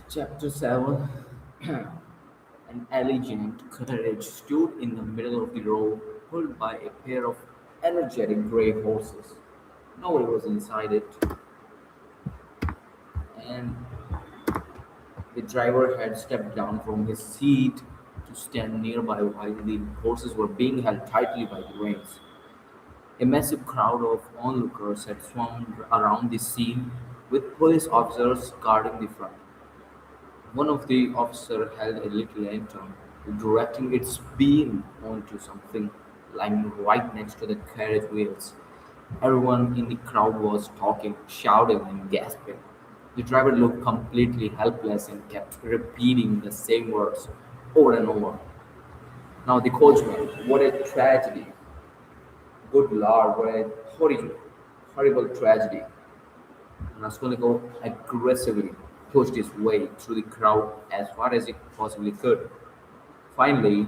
Chapter 7. An elegant carriage stood in the middle of the road, pulled by a pair of energetic grey horses. Nobody was inside it, and the driver had stepped down from his seat to stand nearby while the horses were being held tightly by the reins. A massive crowd of onlookers had swarmed around the scene, with police officers guarding the front. One of the officers held a little lantern, directing its beam onto something lying right next to the carriage wheels. Everyone in the crowd was talking, shouting, and gasping. The driver looked completely helpless and kept repeating the same words over and over. Now, the coachman, what a tragedy! Good Lord, what a horrible tragedy! Raskolnikov aggressively pushed his way through the crowd as far as he possibly could. Finally,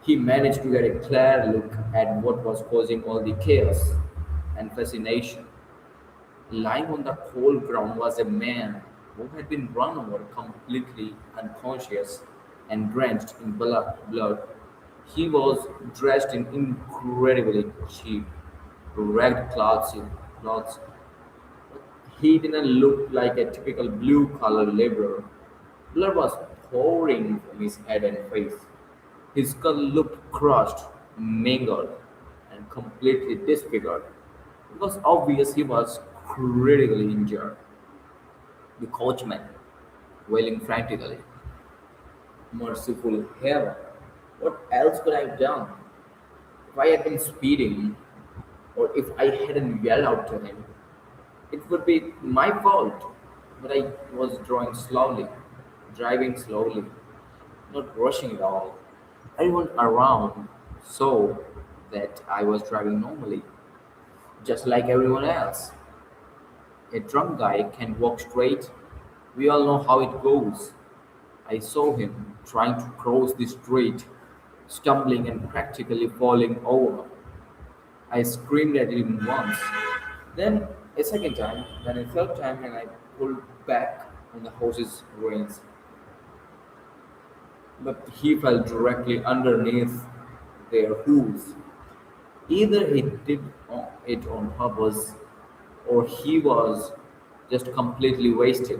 he managed to get a clear look at what was causing all the chaos and fascination. Lying on the cold ground was a man who had been run over completely unconscious and drenched in blood. He was dressed in incredibly cheap, ragged clothes. He didn't look like a typical blue-collar laborer. Blood was pouring from his head and face. His skull looked crushed, mangled, and completely disfigured. It was obvious he was critically injured. The coachman, wailing frantically, merciful heaven, what else could I have done? If I had been speeding, or if I hadn't yelled out to him, it would be my fault. But I was driving slowly, not rushing at all. Everyone around saw that I was driving normally, just like everyone else. A drunk guy can walk straight. We all know how it goes. I saw him trying to cross the street, stumbling and practically falling over. I screamed at him once, then a second time, then a third time, and I pulled back on the horse's reins. But he fell directly underneath their hooves. Either he did it on purpose or he was just completely wasted.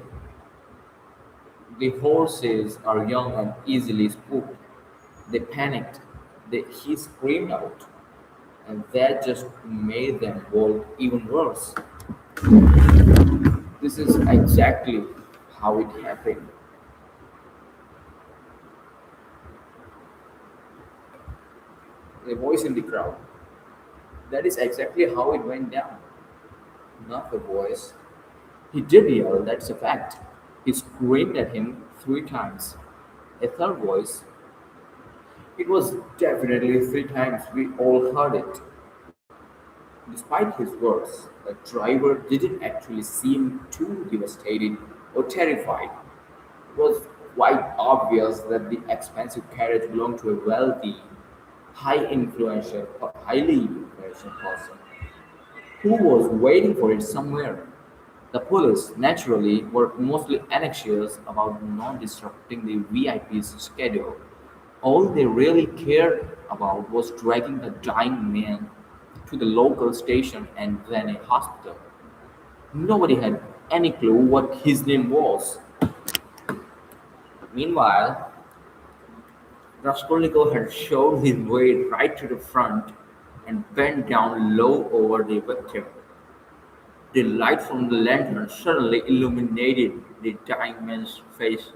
The horses are young and easily spooked. They panicked. He screamed out, and that just made them bolt even worse. This is exactly how it happened. A voice in the crowd. That is exactly how it went down. Not the voice. He did yell, that's a fact. He screamed at him 3 times. A third voice. It was definitely 3 times. We all heard it. Despite his words, the driver didn't actually seem too devastated or terrified. It was quite obvious that the expensive carriage belonged to a wealthy, highly influential person who was waiting for it somewhere. The police, naturally, were mostly anxious about not disrupting the VIP's schedule. All they really cared about was dragging the dying man to the local station and then a hospital. Nobody had any clue what his name was. Meanwhile, Raskolnikov had shoved his way right to the front and bent down low over the victim. The light from the lantern suddenly illuminated the dying man's face.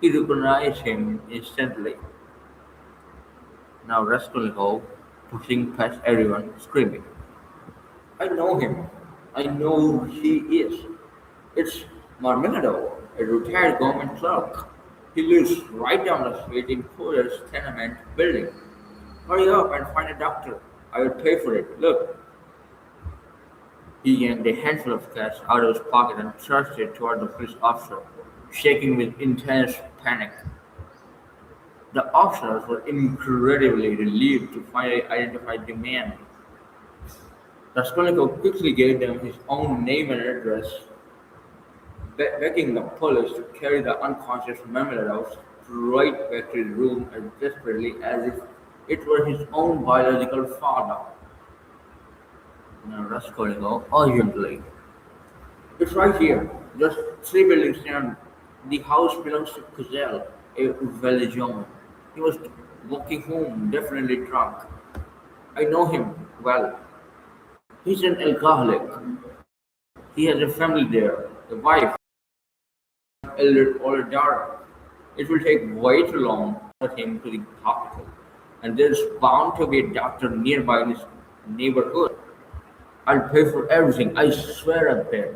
He recognized him instantly. Now Raskolnikov, pushing past everyone, screaming, I know him. I know who he is. It's Marmeladov, a retired government clerk. He lives right down the street in Fuller's tenement building. Hurry up and find a doctor. I will pay for it. Look. He yanked a handful of cash out of his pocket and thrust it toward the police officer, shaking with intense panic. The officers were incredibly relieved to finally identify the man. Raskolnikov quickly gave them his own name and address. begging the police to carry the unconscious Mamilados right back to his room as desperately as if it were his own biological father. Now, Raskolnikov urgently. It's right here, just three buildings down. The house belongs to Kuzel, a wealthy German. He was walking home, definitely drunk. I know him well. He's an alcoholic. He has a family there, a wife, elder older daughter. It will take way too long to get him to the hospital, and there's bound to be a doctor nearby in his neighborhood. I'll pay for everything, I swear I'll pay.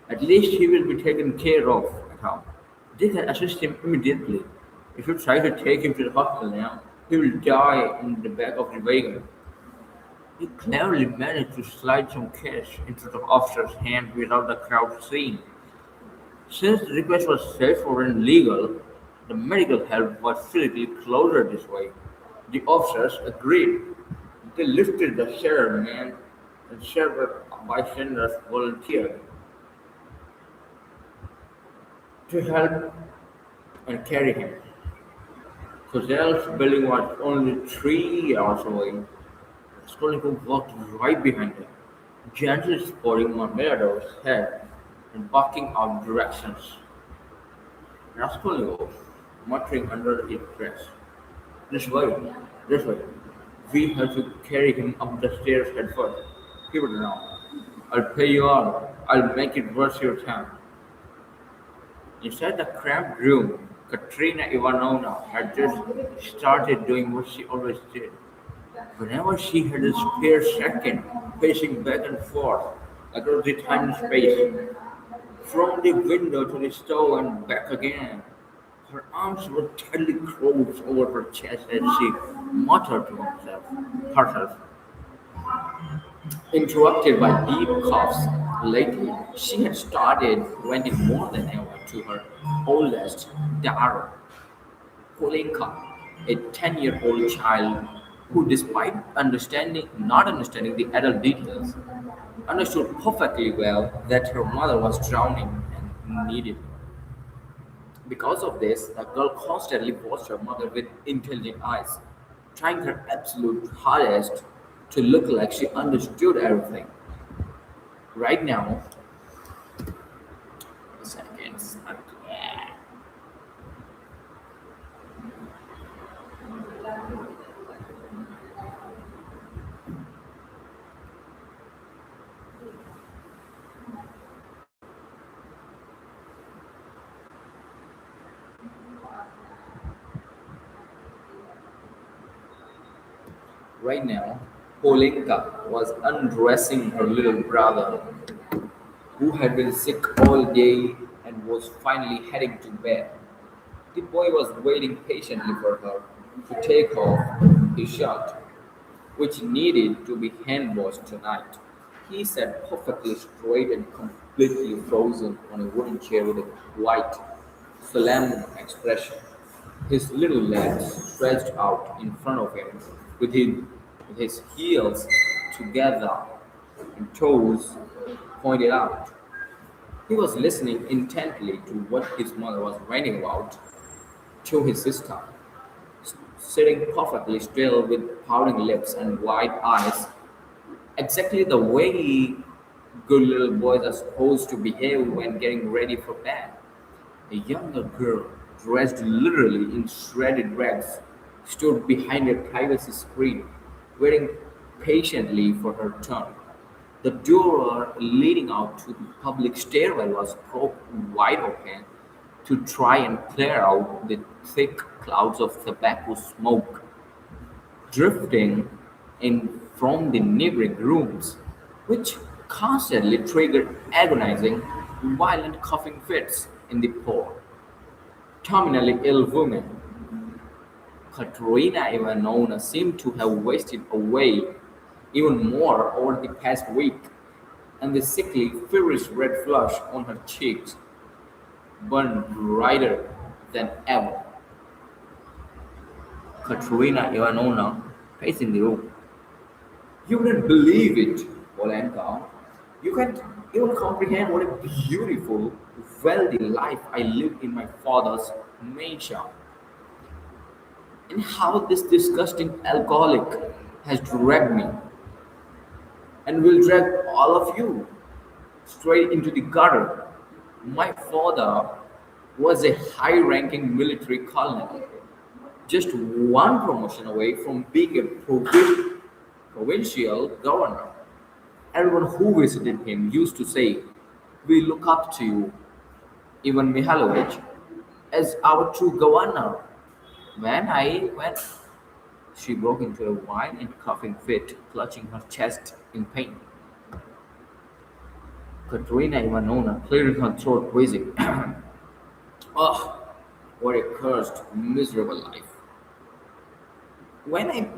At least he will be taken care of at home. They can assist him immediately. If you try to take him to the hospital now, he will die in the back of the wagon. He cleverly managed to slide some cash into the officer's hand without the crowd seeing. Since the request was straightforward and legal, the medical help was physically closer this way. The officers agreed. They lifted the sheriff man and several bystanders volunteered to help and carry him. Kozel's building was only 3 yards away. Raskolnikov walked right behind him, gently supporting Marmeladov's head and barking out directions. Raskolnikov, muttering under his breath, "This way, this way. We have to carry him up the stairs head first. Keep it around. I'll pay you all. I'll make it worth your time." Inside the cramped room, Katerina Ivanovna had just started doing what she always did. Whenever she had a spare second, pacing back and forth across the tiny space, from the window to the stove and back again, her arms were tightly crossed over her chest as she muttered to herself, interrupted by deep coughs. Lately, she had started venting more than ever to her oldest daughter, Kolenka, a 10-year-old child who, despite not understanding the adult details, understood perfectly well that her mother was drowning and needed her. Because of this, the girl constantly watched her mother with intelligent eyes, trying her absolute hardest to look like she understood everything. Right now, seconds. Right now, Polenka was undressing her little brother, who had been sick all day and was finally heading to bed. The boy was waiting patiently for her to take off his shirt, which needed to be hand washed tonight. He sat perfectly straight and completely frozen on a wooden chair with a white, solemn expression, his little legs stretched out in front of him with his heels together and toes pointed out. He was listening intently to what his mother was writing about to his sister, sitting perfectly still with pouting lips and wide eyes, exactly the way good little boys are supposed to behave when getting ready for bed. A younger girl, dressed literally in shredded rags, stood behind a privacy screen, waiting patiently for her turn. The door leading out to the public stairwell was propped wide open to try and clear out the thick clouds of tobacco smoke drifting in from the neighboring rooms, which constantly triggered agonizing, violent coughing fits in the poor, terminally ill woman. Katerina Ivanovna seemed to have wasted away even more over the past week, and the sickly, feverish red flush on her cheeks burned brighter than ever. Katerina Ivanovna pacing the room. "You wouldn't believe it, Olenka. You can even comprehend what a beautiful, wealthy life I lived in my father's mansion, and how this disgusting alcoholic has dragged me and will drag all of you straight into the gutter. My father was a high ranking military colonel, just one promotion away from being a provincial governor. Everyone who visited him used to say, "We look up to you, Ivan Mihailovich, as our true governor." When she broke into a whine and coughing fit, clutching her chest in pain. Katerina Ivanovna cleared her throat, wheezing. Oh, what a cursed, miserable life. When I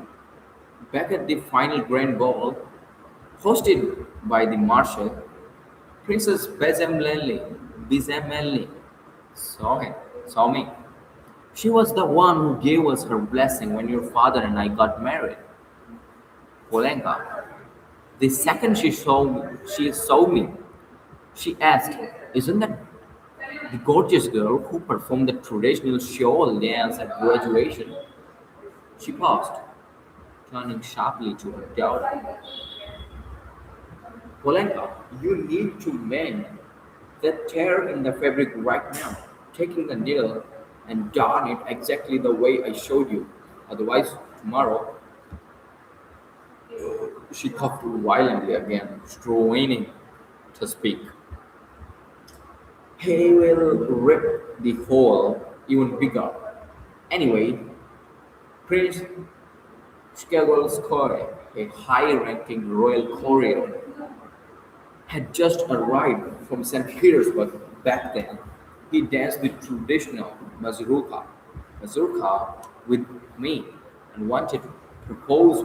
back at the final grand ball, hosted by the Marshal, Princess Bezamelli saw him, saw me. She was the one who gave us her blessing when your father and I got married, Polenka. The second she saw me, she asked, "Isn't that the gorgeous girl who performed the traditional shawl dance at graduation?" She paused, turning sharply to her daughter. "Polenka, you need to mend that tear in the fabric right now, taking the needle and darn it exactly the way I showed you. Otherwise, tomorrow," she coughed violently again, straining to speak, "he will rip the hole even bigger. Anyway, Prince Skagolskoy, a high-ranking royal courier, had just arrived from St. Petersburg back then. He danced the traditional mazurka with me and wanted to propose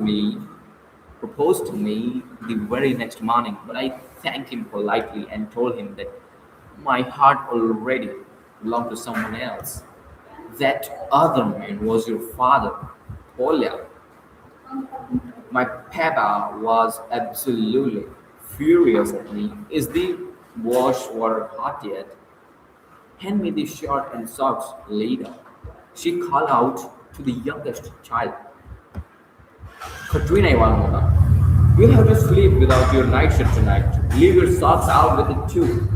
to me the very next morning, but I thanked him politely and told him that my heart already belonged to someone else. That other man was your father, Polya. My papa was absolutely furious at me. Is the wash water hot yet? Hand me the shirt and socks later. She called out to the youngest child, Katrina Ivanovna, you'll have to sleep without your nightshirt tonight. Leave your socks out with it too.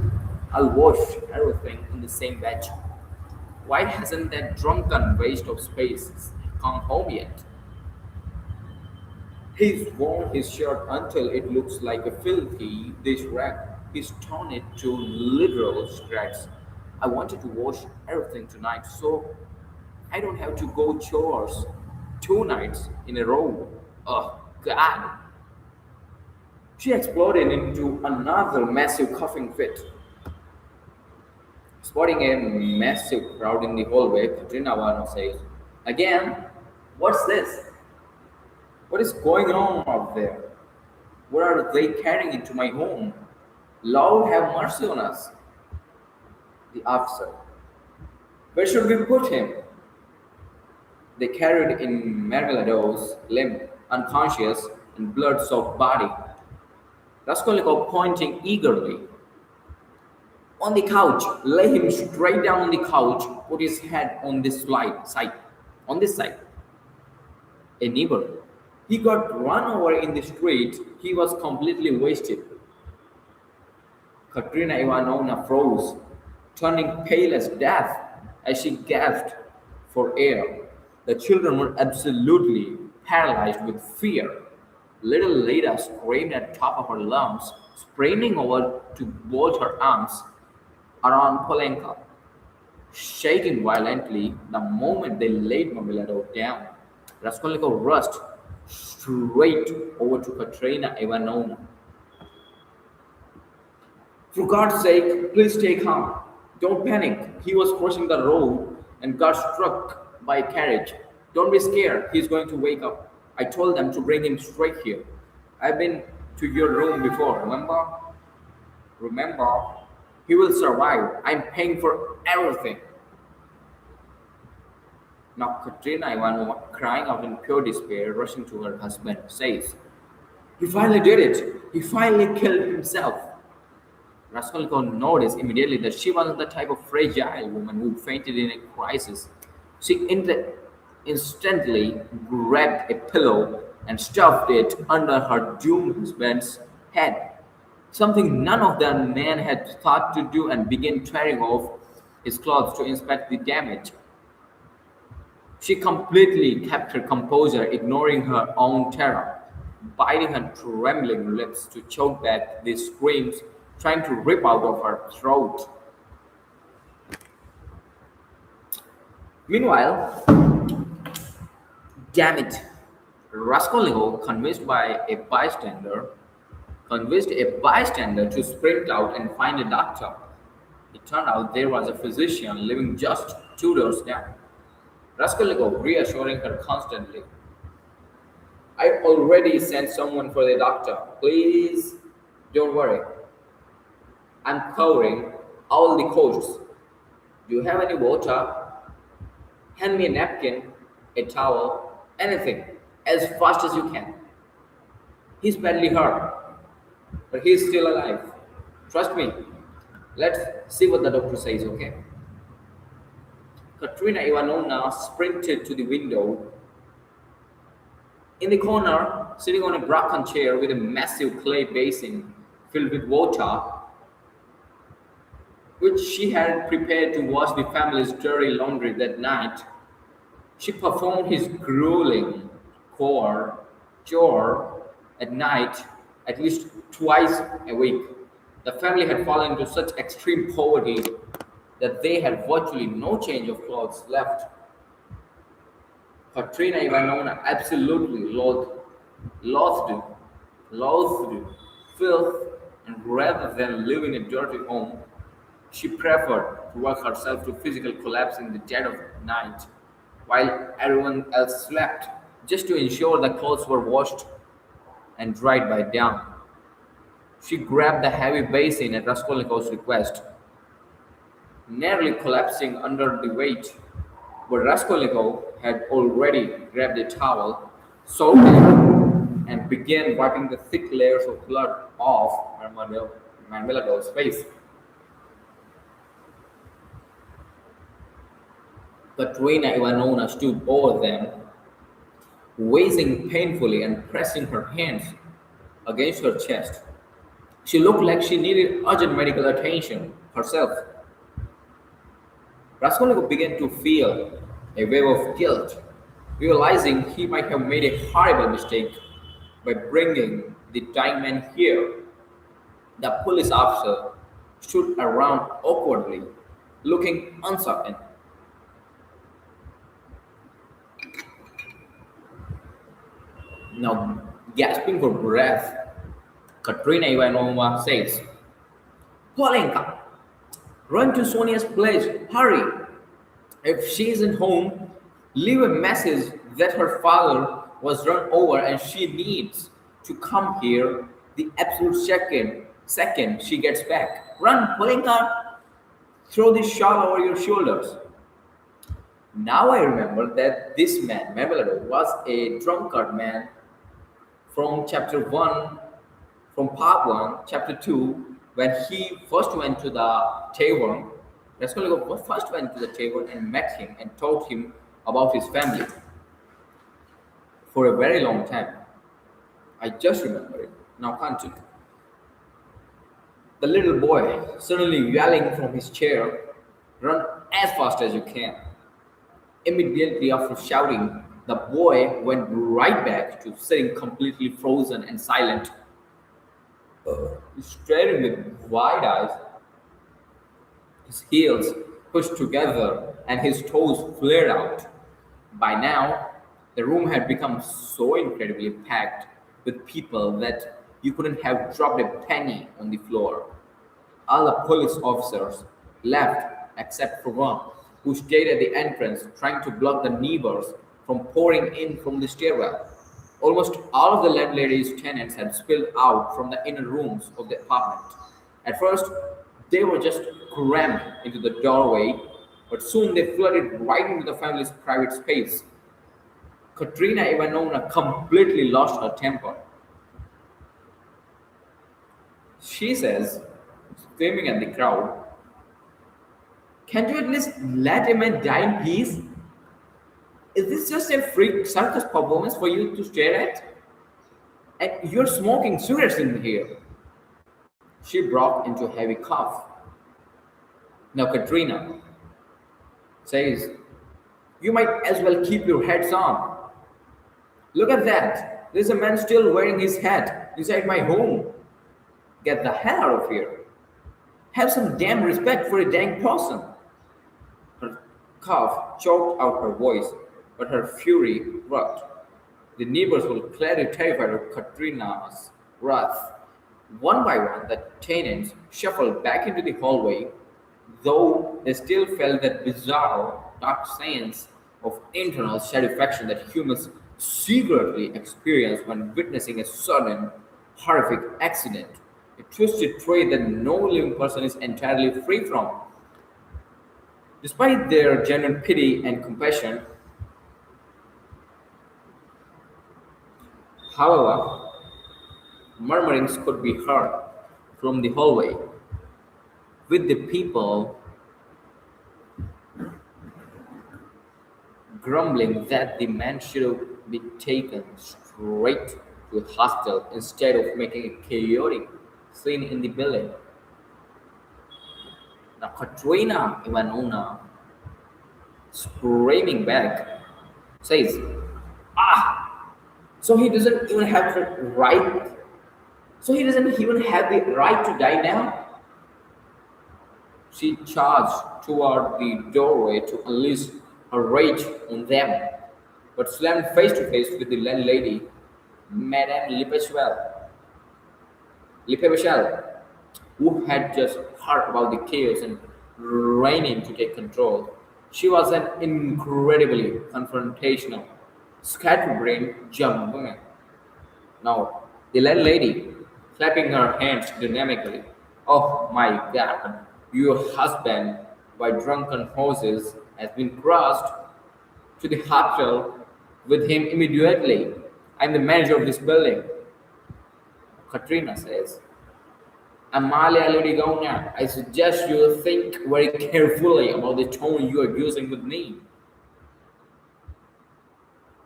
I'll wash everything in the same batch. Why hasn't that drunken waste of space come home yet? He's worn his shirt until it looks like a filthy dish rag. He's torn it to literal shreds. I wanted to wash everything tonight so I don't have to go chores 2 nights in a row. Oh, God. She exploded into another massive coughing fit. Spotting a massive crowd in the hallway, Katrina Vano says, "Again? What's this? What is going on out there? What are they carrying into my home? Lord have mercy on us." The officer, "Where should we put him?" They carried in Margalado's limp, unconscious, and blood-soaked body. Raskolnikov pointing eagerly. "On the couch. Lay him straight down on the couch. Put his head on this side. On this side." A neighbor. "He got run over in the street. He was completely wasted." Katerina Ivanovna froze, turning pale as death as she gasped for air. The children were absolutely paralyzed with fear. Little Leda screamed at the top of her lungs, spraining over to both her arms around Polenka, shaking violently the moment they laid Mobiladov down. Raskolnikov rushed straight over to Katerina Ivanovna. "For God's sake, please stay calm. Don't panic. He was crossing the road and got struck by a carriage. Don't be scared. He's going to wake up. I told them to bring him straight here. I've been to your room before, remember? Remember? He will survive. I'm paying for everything." Now Katerina Ivanova, crying out in pure despair, rushing to her husband, says, He finally did it. He finally killed himself. Raskolnikov noticed immediately that she wasn't the type of fragile woman who fainted in a crisis. Instantly grabbed a pillow and stuffed it under her doomed husband's head, something none of the men had thought to do, and began tearing off his clothes to inspect the damage. She completely kept her composure, ignoring her own terror, biting her trembling lips to choke back the screams trying to rip out of her throat. Meanwhile, damn it, Raskolnikov, convinced a bystander to sprint out and find a doctor. It turned out there was a physician living just two doors down. Raskolnikov reassuring her constantly. I already sent someone for the doctor. Please don't worry. I'm covering all the costs. Do you have any water? Hand me a napkin, a towel, anything, as fast as you can. He's badly hurt, but he's still alive. Trust me. Let's see what the doctor says, okay? Katrina Ivanovna sprinted to the window. In the corner, sitting on a broken chair with a massive clay basin filled with water, which she had prepared to wash the family's dirty laundry that night, she performed his grueling chore at night at least twice a week. The family had fallen into such extreme poverty that they had virtually no change of clothes left. Katrina Ivanovna absolutely loathed, loathed filth, and rather than live in a dirty home, she preferred to work herself to physical collapse in the dead of night while everyone else slept, just to ensure the clothes were washed and dried by dawn. She grabbed the heavy basin at Raskolnikov's request, nearly collapsing under the weight, but Raskolnikov had already grabbed a towel, soaked it, and began wiping the thick layers of blood off Marmeladov's face. Katerina Ivanovna stood over them, wheezing painfully and pressing her hands against her chest. She looked like she needed urgent medical attention herself. Raskolnikov began to feel a wave of guilt, realizing he might have made a horrible mistake by bringing the dying man here. The police officer stood around awkwardly, looking uncertain. Now, gasping for breath, Katerina Ivanovna says, Polenka, run to Sonia's place, hurry! If she isn't home, leave a message that her father was run over and she needs to come here the absolute second she gets back. Run, Polenka! Throw this shawl over your shoulders. Now I remember that this man, Marmeladov, was a drunkard man from chapter 1, from part 1, chapter 2, when he first went to the tavern. Raskolnikov first went to the tavern and met him and told him about his family for a very long time. I just remember it. Now continue. The little boy, suddenly yelling from his chair, run as fast as you can. Immediately after shouting, the boy went right back to sitting completely frozen and silent, staring with wide eyes, his heels pushed together and his toes flared out. By now, the room had become so incredibly packed with people that you couldn't have dropped a penny on the floor. All the police officers left except for one, who stayed at the entrance trying to block the neighbors from pouring in from the stairwell. Almost all of the landlady's tenants had spilled out from the inner rooms of the apartment. At first, they were just crammed into the doorway, but soon they flooded right into the family's private space. Katerina Ivanovna completely lost her temper. She says, screaming at the crowd, can't you at least let a man die in peace? Is this just a freak circus performance for you to stare at? And you're smoking cigarettes in here. She broke into a heavy cough. Now, Katrina says, you might as well keep your heads on. Look at that. There's a man still wearing his hat inside my home. Get the hell out of here. Have some damn respect for a dang person. Her cough choked out her voice, but her fury worked. The neighbors were clearly terrified of Katrina's wrath. One by one, the tenants shuffled back into the hallway, though they still felt that bizarre, dark sense of internal satisfaction that humans secretly experience when witnessing a sudden, horrific accident. A twisted trait that no living person is entirely free from. Despite their genuine pity and compassion, however, murmurings could be heard from the hallway, with the people grumbling that the man should have been taken straight to a hospital instead of making a chaotic scene in the building. Now, Katrina Ivanovna, screaming back, says, ah, so he doesn't even have the right, so he doesn't even have the right to die now? She charged toward the doorway to unleash her rage on them, but slammed face to face with the landlady, Madame Lipevechel, who had just heard about the chaos and ran in to take control. She was an incredibly confrontational, scatterbrained young woman. Now, the landlady, clapping her hands dynamically, oh my god, your husband, by drunken horses, has been crushed to the hospital with him immediately. I'm the manager of this building. Katrina says, Amalia Ludigona, I suggest you think very carefully about the tone you are using with me.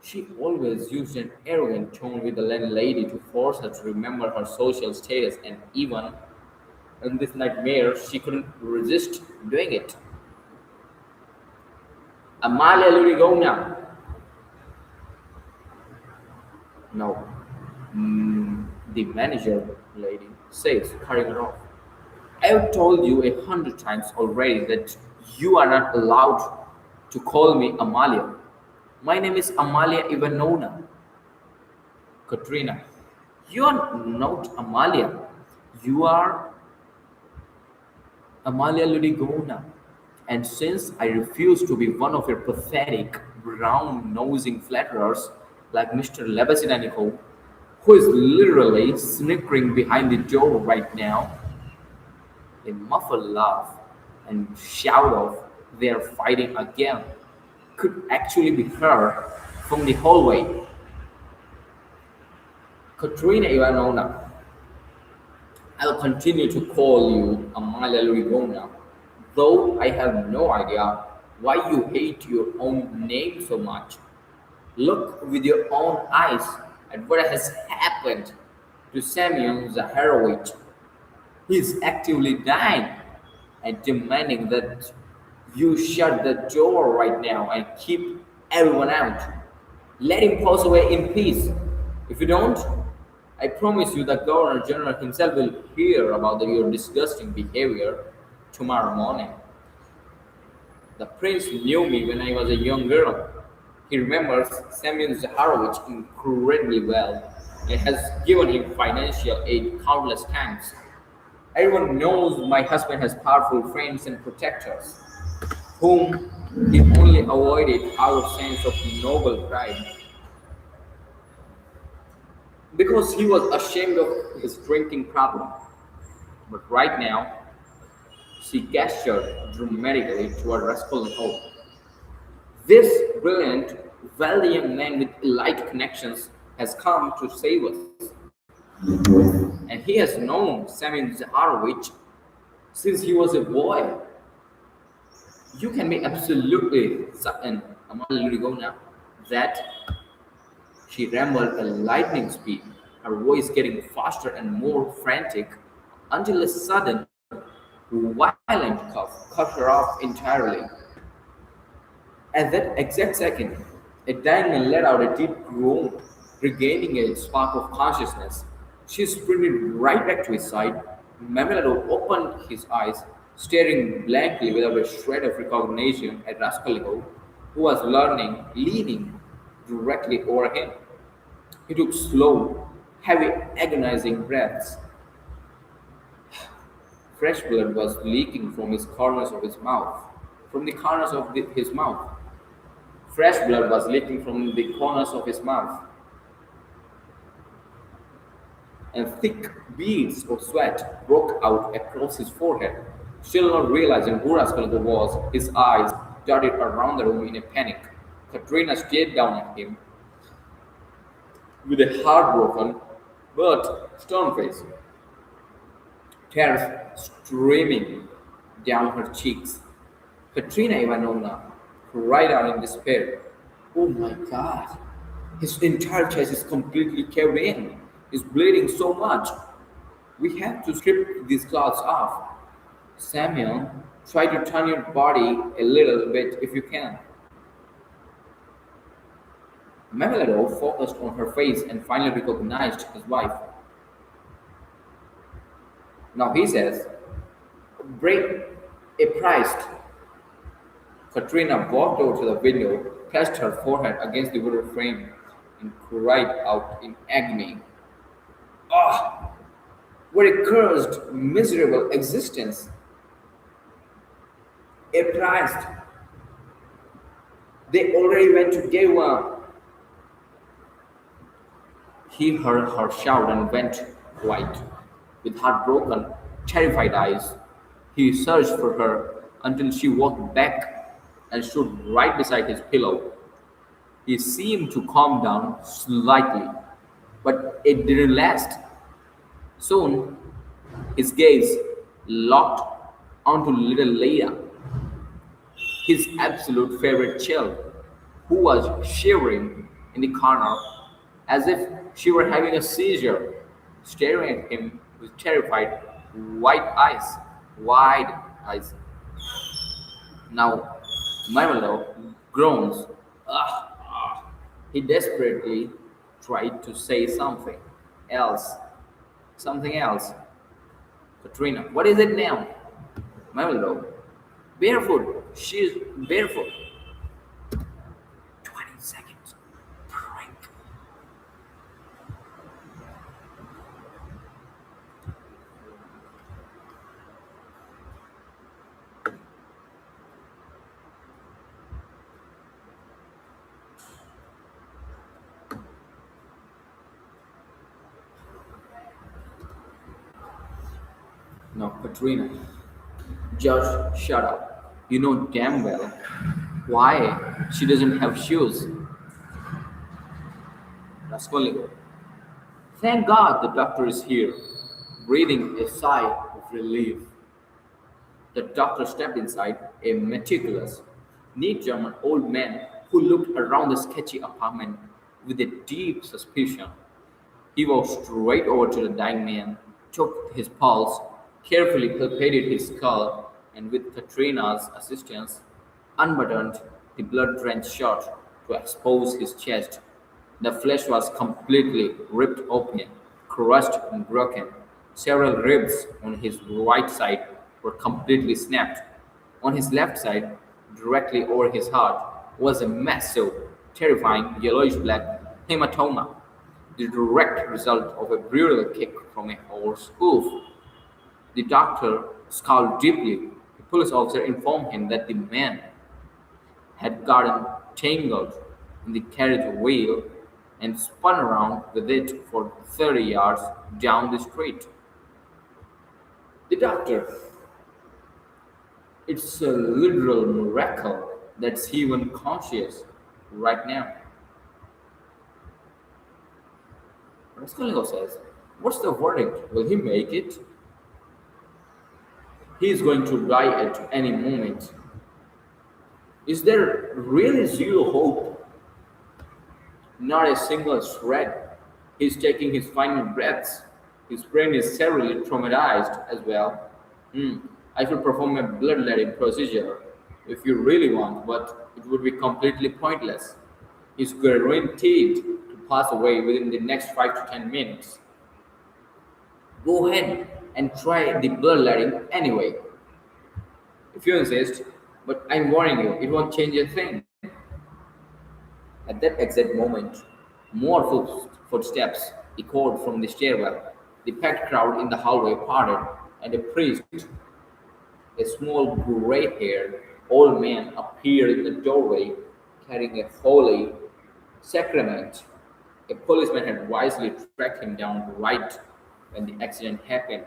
She always used an arrogant tone with the landlady to force her to remember her social status, and even in this nightmare, she couldn't resist doing it. Amalia Ludigona. No. The manager lady says, cutting her off. I have told you 100 times already that you are not allowed to call me Amalia. My name is Amalia Ivanovna. Katrina, you are not Amalia. You are Amalia Ludigona. And since I refuse to be one of your pathetic, brown nosing flatterers like Mr. Lebezidenko, who is literally snickering behind the door right now, a muffled laugh and shout of they're fighting again could actually be heard from the hallway. Katrina Ivanovna, I'll continue to call you Amalia Luigona, though I have no idea why you hate your own name so much. Look with your own eyes at what has happened to Semyon Zaharovich. He is actively dying and demanding that you shut the door right now and keep everyone out. Let him pass away in peace. If you don't, I promise you the Governor General himself will hear about your disgusting behavior tomorrow morning. The prince knew me when I was a young girl. He remembers Semyon Zaharovich incredibly well and has given him financial aid countless times. Everyone knows my husband has powerful friends and protectors, whom he only avoided out of sense of noble pride, because he was ashamed of his drinking problem. But right now, she gestured dramatically toward Raskolnikov. This brilliant, wealthy young man with elite connections has come to save us. and he has known Semyon Zaharovich since he was a boy. You can be absolutely certain a moment ago now that she rambled at lightning speed, her voice getting faster and more frantic until a sudden, violent cough cut her off entirely. At that exact second, a dying man let out a deep groan, regaining a spark of consciousness. She sprinted right back to his side. Mamelado opened his eyes, staring blankly without a shred of recognition at Raskolnikov, who was leaning directly over him. He took slow, heavy, agonizing breaths. Fresh blood was leaking from his corners of his mouth. From the corners of his mouth. Fresh blood was leaking from the corners of his mouth, and thick beads of sweat broke out across his forehead. Still not realizing who Raskolnikov was, his eyes darted around the room in a panic. Katrina stared down at him with a heartbroken but stern face, tears streaming down her cheeks. Katrina Ivanovna cried out in despair. Oh my God! His entire chest is completely caved in. He's bleeding so much. We have to strip these clothes off. Samuel, try to turn your body a little bit if you can. Mameladov focused on her face and finally recognized his wife. Now he says, break a priest. Katrina walked over to the window, pressed her forehead against the wooden frame, and cried out in agony. Ah, what a cursed, miserable existence! A priest! They already went to Gewa. He heard her shout and went white. With heartbroken, terrified eyes, he searched for her until she walked back and stood right beside his pillow. He seemed to calm down slightly, but it didn't last. Soon, his gaze locked onto little Leia, his absolute favorite child, who was shivering in the corner as if she were having a seizure, staring at him with terrified, wide eyes. Wide eyes. Now, Milo groans. Ah, ah. He desperately tried to say something else. Something else. Katrina, what is it now? Milo, barefoot. She's barefoot. 20 seconds. Prank. No, Katrina. Just shut up. You know damn well why she doesn't have shoes. Raskolnikov. Thank God the doctor is here, breathing a sigh of relief. The doctor stepped inside, a meticulous, neat German old man who looked around the sketchy apartment with a deep suspicion. He walked straight over to the dying man, took his pulse, carefully palpated his skull, and with Katrina's assistance, unbuttoned the blood-drenched shirt to expose his chest. The flesh was completely ripped open, crushed and broken. Several ribs on his right side were completely snapped. On his left side, directly over his heart, was a massive, terrifying yellowish-black hematoma, the direct result of a brutal kick from a horse hoof. The doctor scowled deeply. The police officer informed him that the man had gotten tangled in the carriage wheel and spun around with it for 30 yards down the street. The doctor, it's a literal miracle that's even conscious right now. Raskolnikov says, What's the verdict? Will he make it? He is going to die at any moment. Is there really zero hope? Not a single shred. He's taking his final breaths. His brain is severely traumatized as well. Hmm. I could perform a bloodletting procedure if you really want, but it would be completely pointless. He's guaranteed to pass away within the next 5 to 10 minutes. Go ahead and try the bloodletting anyway, if you insist, but I'm warning you, it won't change a thing. At that exact moment, more footsteps echoed from the stairwell. The packed crowd in the hallway parted, and a priest, a small gray haired old man, appeared in the doorway carrying a holy sacrament. A policeman had wisely tracked him down right when the accident happened.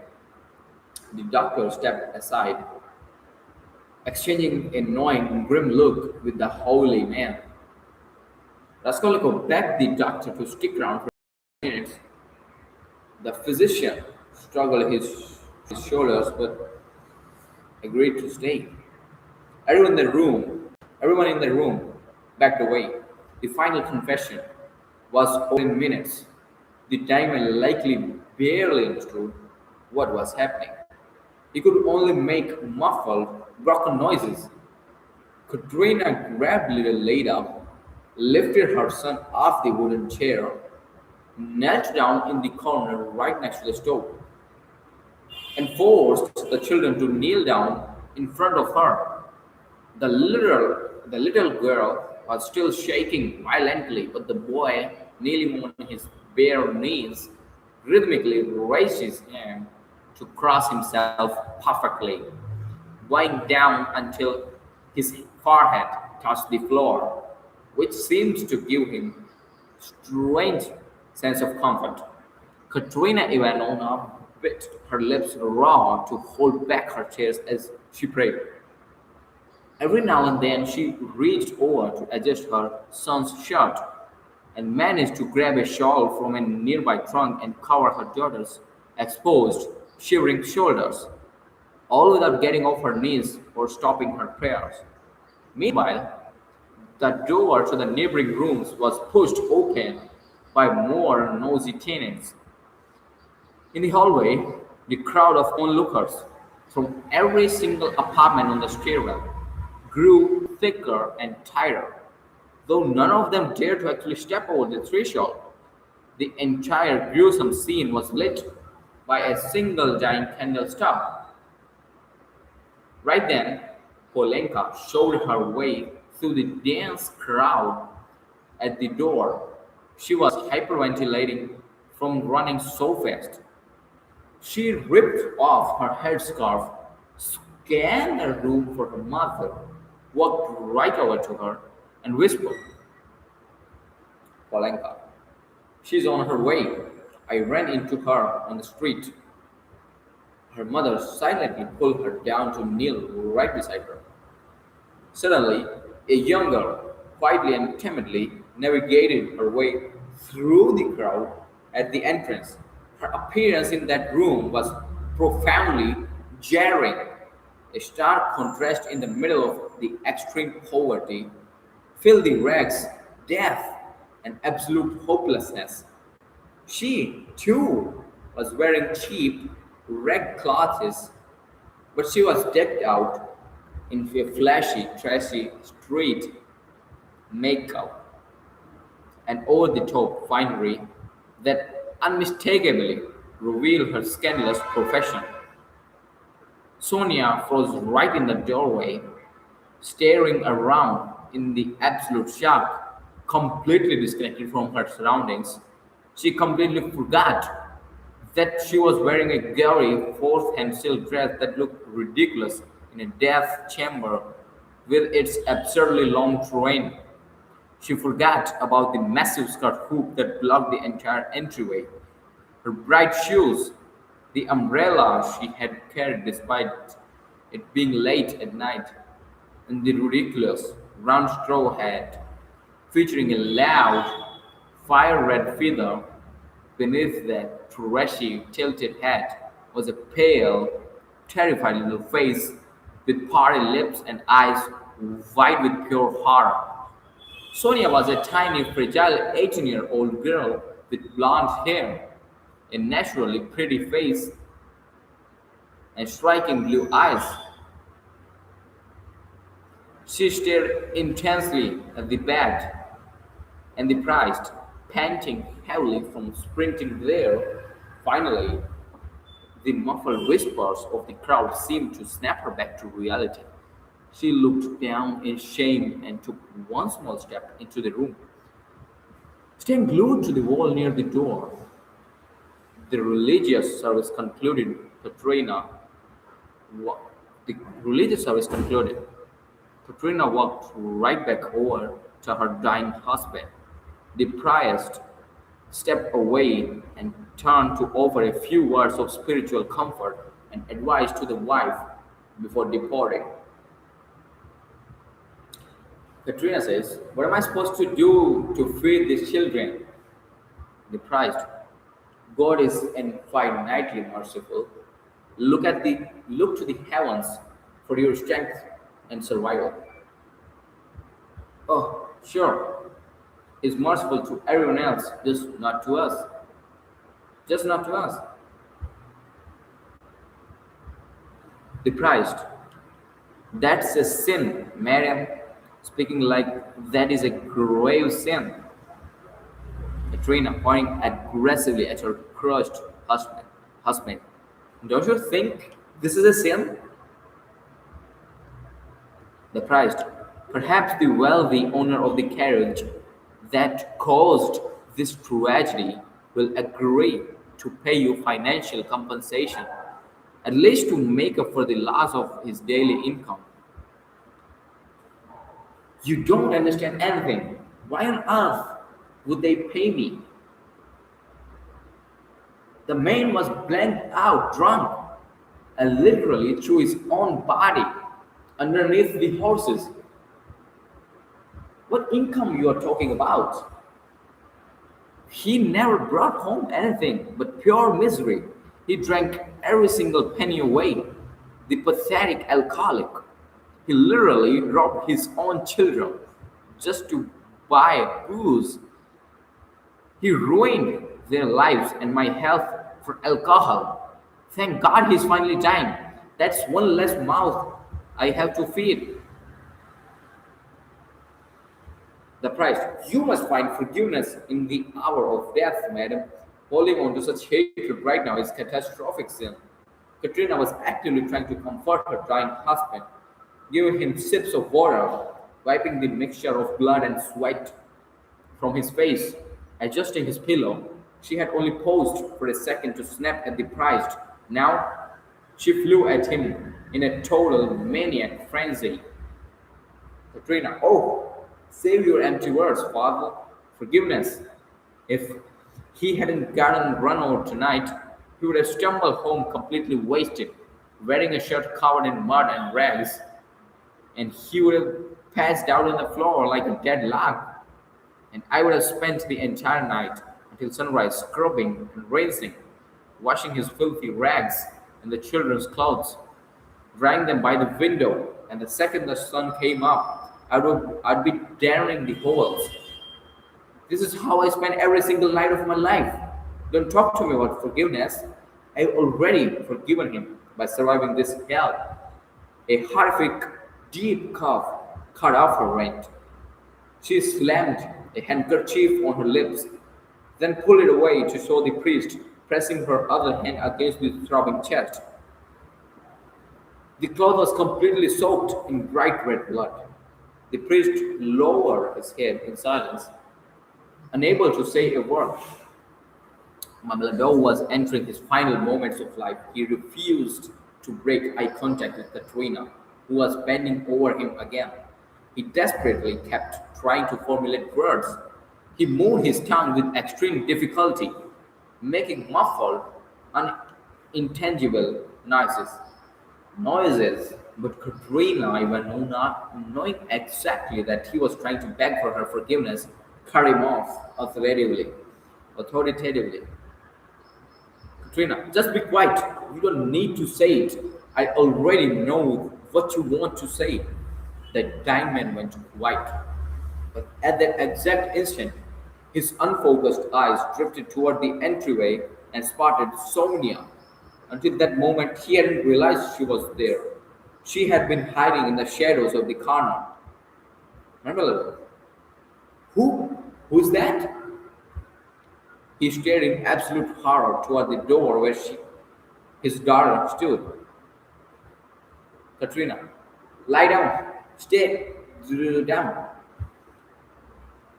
The doctor stepped aside, exchanging a knowing, grim look with the holy man. Raskolnikov begged the doctor to stick around for minutes. The physician struggled his shoulders but agreed to stay. Everyone in the room backed away. The final confession was over in minutes. The timer likely barely understood what was happening. He could only make muffled, broken noises. Katrina grabbed little Leda, lifted her son off the wooden chair, knelt down in the corner right next to the stove, and forced the children to kneel down in front of her. The little girl was still shaking violently, but the boy, kneeling on his bare knees, rhythmically raised his hand to cross himself perfectly, going down until his forehead touched the floor, which seemed to give him strange sense of comfort. Katerina Ivanovna bit her lips raw to hold back her tears as she prayed. Every now and then she reached over to adjust her son's shirt and managed to grab a shawl from a nearby trunk and cover her daughter's exposed, shivering shoulders, all without getting off her knees or stopping her prayers. Meanwhile, the door to the neighboring rooms was pushed open by more nosy tenants. In the hallway, the crowd of onlookers from every single apartment on the stairwell grew thicker and tighter, though none of them dared to actually step over the threshold. The entire gruesome scene was lit by a single giant candle stub. Right then, Polenka showed her way through the dense crowd at the door. She was hyperventilating from running so fast. She ripped off her headscarf, scanned the room for her mother, walked right over to her, and whispered, Polenka, she's on her way. I ran into her on the street. Her mother silently pulled her down to kneel right beside her. Suddenly, a young girl, quietly and timidly, navigated her way through the crowd at the entrance. Her appearance in that room was profoundly jarring, a stark contrast in the middle of the extreme poverty, filthy rags, death, and absolute hopelessness. She, too, was wearing cheap, ragged clothes, but she was decked out in a flashy, trashy street makeup and over the top finery that unmistakably revealed her scandalous profession. Sonia froze right in the doorway, staring around in the absolute shock, completely disconnected from her surroundings. She completely forgot that she was wearing a gaudy fourth-hand silk dress that looked ridiculous in a death chamber with its absurdly long train. She forgot about the massive skirt hoop that blocked the entire entryway, her bright shoes, the umbrella she had carried despite it being late at night, and the ridiculous round straw hat featuring a loud, fire red feather Beneath that trashy, tilted hat was a pale, terrified little face with parted lips and eyes wide with pure horror. Sonia was a tiny, fragile 18-year-old girl with blonde hair, a naturally pretty face, and striking blue eyes. She stared intensely at the bed and the priest, panting heavily from sprinting there. Finally, the muffled whispers of the crowd seemed to snap her back to reality. She looked down in shame and took one small step into the room. Staying glued to the wall near the door, the religious service concluded. Wa- the religious service concluded. Katrina walked right back over to her dying husband. The priest stepped away and turned to offer a few words of spiritual comfort and advice to the wife before departing. Katrina says, "What am I supposed to do to feed these children?" The priest, "God is infinitely merciful. Look to the heavens for your strength and survival." "Oh, sure. He's merciful to everyone else, just not to us. Just not to us." The priest, "That's a sin, madam. Speaking like that is a grave sin." Katrina pointing aggressively at her crushed husband. "Don't you think this is a sin?" The priest, "Perhaps the wealthy owner of the carriage that caused this tragedy will agree to pay you financial compensation, at least to make up for the loss of his daily income." "You don't understand anything. Why on earth would they pay me? The man was blanked out, drunk, and literally threw his own body underneath the horses. What income you are talking about? He never brought home anything but pure misery. He drank every single penny away. The pathetic alcoholic. He literally robbed his own children just to buy booze. He ruined their lives and my health for alcohol. Thank God he's finally dying. That's one less mouth I have to feed." The priest, "You must find forgiveness in the hour of death, madam. Holding on to such hatred right now is catastrophic sin." Katrina was actively trying to comfort her dying husband, giving him sips of water, wiping the mixture of blood and sweat from his face, adjusting his pillow. She had only paused for a second to snap at the priest. Now she flew at him in a total maniac frenzy. Katrina, "Oh, save your empty words, Father. Forgiveness." If he hadn't gotten run over tonight, he would have stumbled home completely wasted, wearing a shirt covered in mud and rags, and he would have passed out on the floor like a dead log. And I would have spent the entire night until sunrise scrubbing and rinsing, washing his filthy rags and the children's clothes, drying them by the window, and the second the sun came up, I'd be darning the holes. This is how I spend every single night of my life. Don't talk to me about forgiveness. I've already forgiven him by surviving this hell. A horrific, deep cough cut off her rent. She slammed a handkerchief on her lips, then pulled it away to show the priest, pressing her other hand against the throbbing chest. The cloth was completely soaked in bright red blood. The priest lowered his head in silence, unable to say a word. Mameladov was entering his final moments of life. He refused to break eye contact with Katrina, who was bending over him again. He desperately kept trying to formulate words. He moved his tongue with extreme difficulty, making muffled, unintelligible noises. But Katrina, even not knowing exactly that he was trying to beg for her forgiveness, cut him off authoritatively. Katrina, just be quiet. You don't need to say it. I already know what you want to say. The dying man went white. But at that exact instant, his unfocused eyes drifted toward the entryway and spotted Sonia. Until that moment, he hadn't realized she was there. She had been hiding in the shadows of the corner. Remember, who? Who's that? He stared in absolute horror toward the door where his daughter stood. Katrina, lie down. Stay down.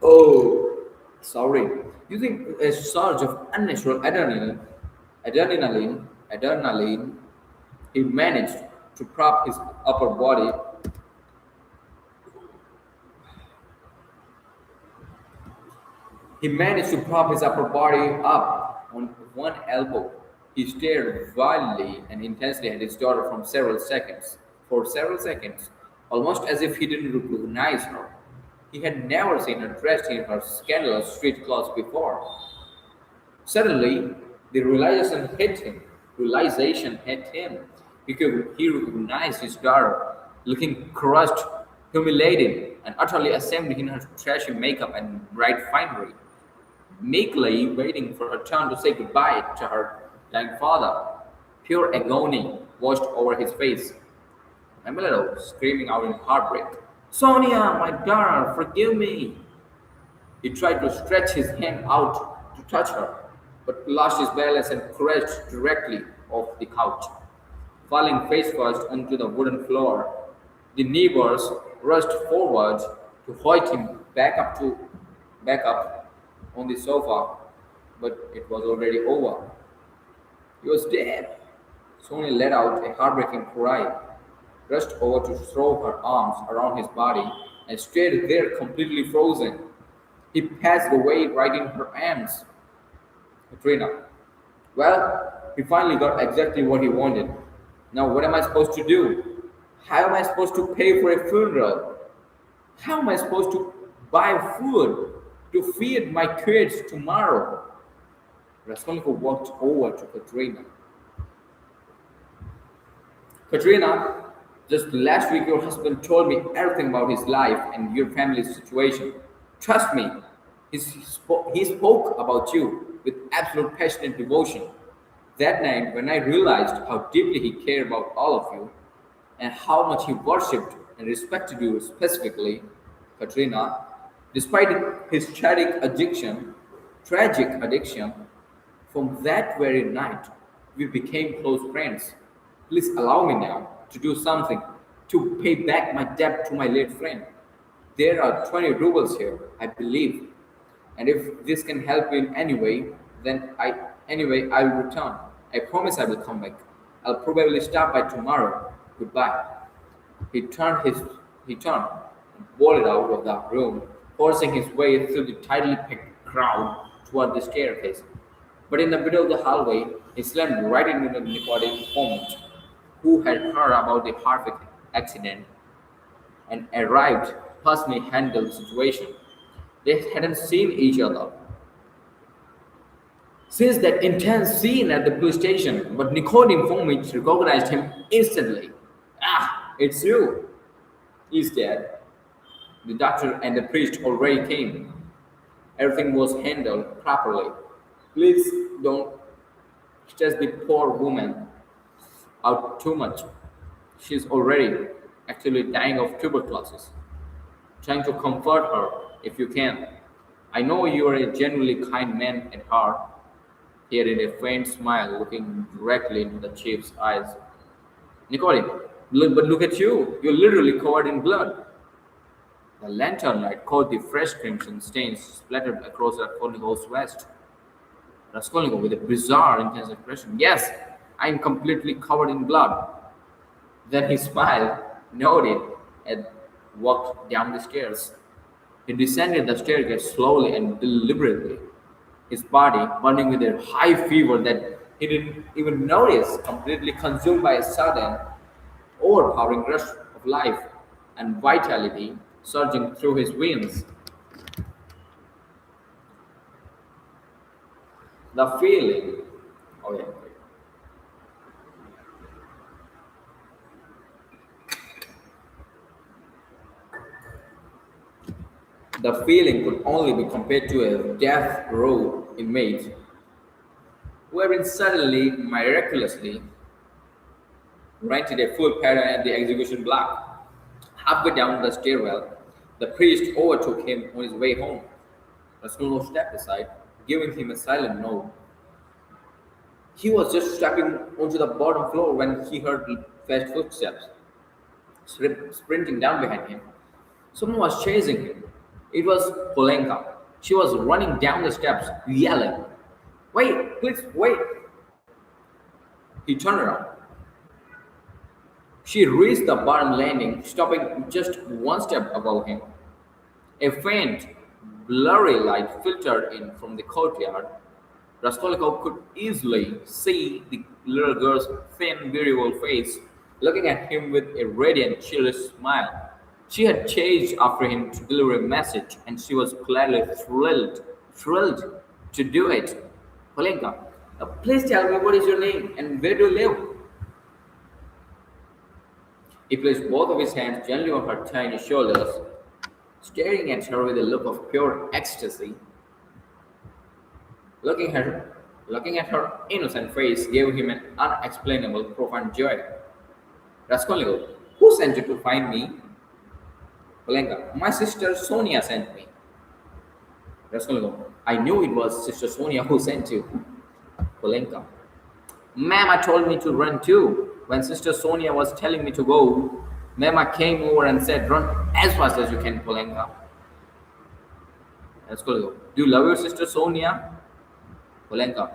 Oh, sorry. Using a surge of unnatural adrenaline, he managed to prop his upper body. He managed to prop his upper body up on one elbow. He stared wildly and intensely at his daughter for several seconds, almost as if he didn't recognize her. He had never seen her dressed in her scandalous street clothes before. Suddenly, the realization hit him. He recognized his daughter, looking crushed, humiliated, and utterly ashamed in her trashy makeup and bright finery, meekly waiting for her turn to say goodbye to her dying father. Pure agony washed over his face. Emilio screaming out in heartbreak. Sonia, my daughter, forgive me. He tried to stretch his hand out to touch her, but lost his balance and crashed directly off the couch, falling face first onto the wooden floor. The neighbors rushed forward to hoist him back up on the sofa, but it was already over. He was dead. Sonia let out a heartbreaking cry, rushed over to throw her arms around his body, and stayed there completely frozen. He passed away right in her arms. Katrina. Well, he finally got exactly what he wanted. Now, what am I supposed to do? How am I supposed to pay for a funeral? How am I supposed to buy food to feed my kids tomorrow? Raskolnikov walked over to Katrina. Katrina, just last week your husband told me everything about his life and your family's situation. Trust me, he spoke about you with absolute passionate devotion. That night, when I realized how deeply he cared about all of you and how much he worshipped and respected you specifically, Katrina, despite his tragic addiction, from that very night, we became close friends. Please allow me now to do something to pay back my debt to my late friend. There are 20 rubles here, I believe. And if this can help you in any way, I'll return. I promise I will come back. I'll probably stop by tomorrow. Goodbye. He turned and bolted out of the room, forcing his way through the tightly packed crowd toward the staircase. But in the middle of the hallway, he slammed right into the Nicodem Fomich, who had heard about the horrific accident and arrived to personally handle the situation. They hadn't seen each other since that intense scene at the police station, but Nikodem Fomich recognized him instantly. Ah, it's you. He's dead. The doctor and the priest already came. Everything was handled properly. Please don't stress the poor woman out too much. She's already actually dying of tuberculosis. Trying to comfort her if you can. I know you are a genuinely kind man at heart. He added a faint smile, looking directly into the chief's eyes. Nikodem, but look at you. You're literally covered in blood. The lantern light caught the fresh crimson stains splattered across Raskolnikov's vest. Raskolnikov, with a bizarre, intense expression, yes, I'm completely covered in blood. Then he smiled, nodded, and walked down the stairs. He descended the staircase slowly and deliberately, his body burning with a high fever that he didn't even notice, completely consumed by a sudden, overpowering rush of life and vitality surging through his veins. The feeling, oh yeah, The feeling could only be compared to a death row inmate who had been suddenly, miraculously, rented a full pattern at the execution block. Halfway down the stairwell, the priest overtook him on his way home. Raskolnikov stepped aside, giving him a silent nod. He was just stepping onto the bottom floor when he heard fast footsteps sprinting down behind him. Someone was chasing him. It was Polenka. She was running down the steps, yelling, "Wait, please, wait!" He turned around. She reached the bottom landing, stopping just one step above him. A faint, blurry light filtered in from the courtyard. Raskolnikov could easily see the little girl's thin, beautiful face looking at him with a radiant, cheerless smile. She had chased after him to deliver a message, and she was clearly thrilled to do it. Polenka, please tell me what is your name and where do you live? He placed both of his hands gently on her tiny shoulders, staring at her with a look of pure ecstasy. Looking at her, looking at her innocent face gave him an unexplainable, profound joy. Raskolnikov, who sent you to find me? Polenka, my sister Sonia sent me. Raskolnikov, I knew it was Sister Sonia who sent you. Polenka, Mama told me to run too. When Sister Sonia was telling me to go, Mama came over and said, "Run as fast as you can, Polenka." Raskolnikov, do you love your sister Sonia? Polenka,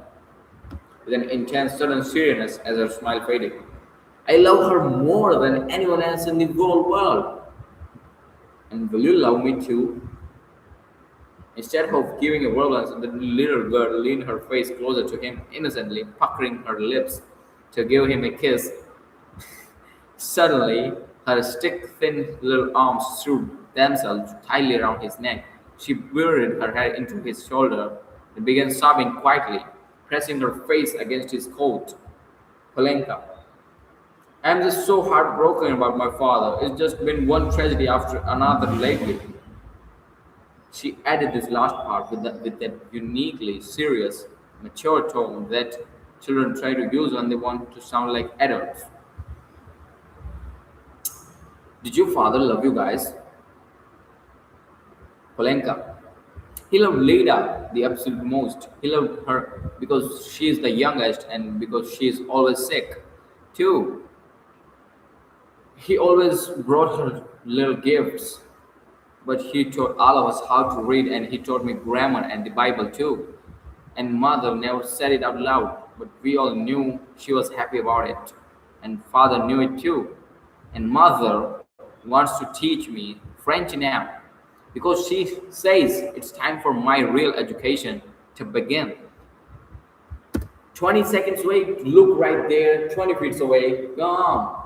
with an intense, sudden seriousness as her smile faded. I love her more than anyone else in the whole world. And will you love me too? Instead of giving a verbal answer, the little girl leaned her face closer to him, innocently puckering her lips to give him a kiss. Suddenly, her stick thin little arms threw themselves tightly around his neck. She buried her head into his shoulder and began sobbing quietly, pressing her face against his coat. Polenka, I am just so heartbroken about my father. It's just been one tragedy after another lately. She added this last part with that uniquely serious, mature tone that children try to use when they want to sound like adults. Did your father love you guys? Polenka. He loved Leda the absolute most. He loved her because she is the youngest and because she is always sick. Too. He always brought her little gifts, but he taught all of us how to read and he taught me grammar and the Bible too. And mother never said it out loud, but we all knew she was happy about it. And father knew it too. And mother wants to teach me French now because she says it's time for my real education to begin. 20 seconds wait, look right there, 20 feet away, gone.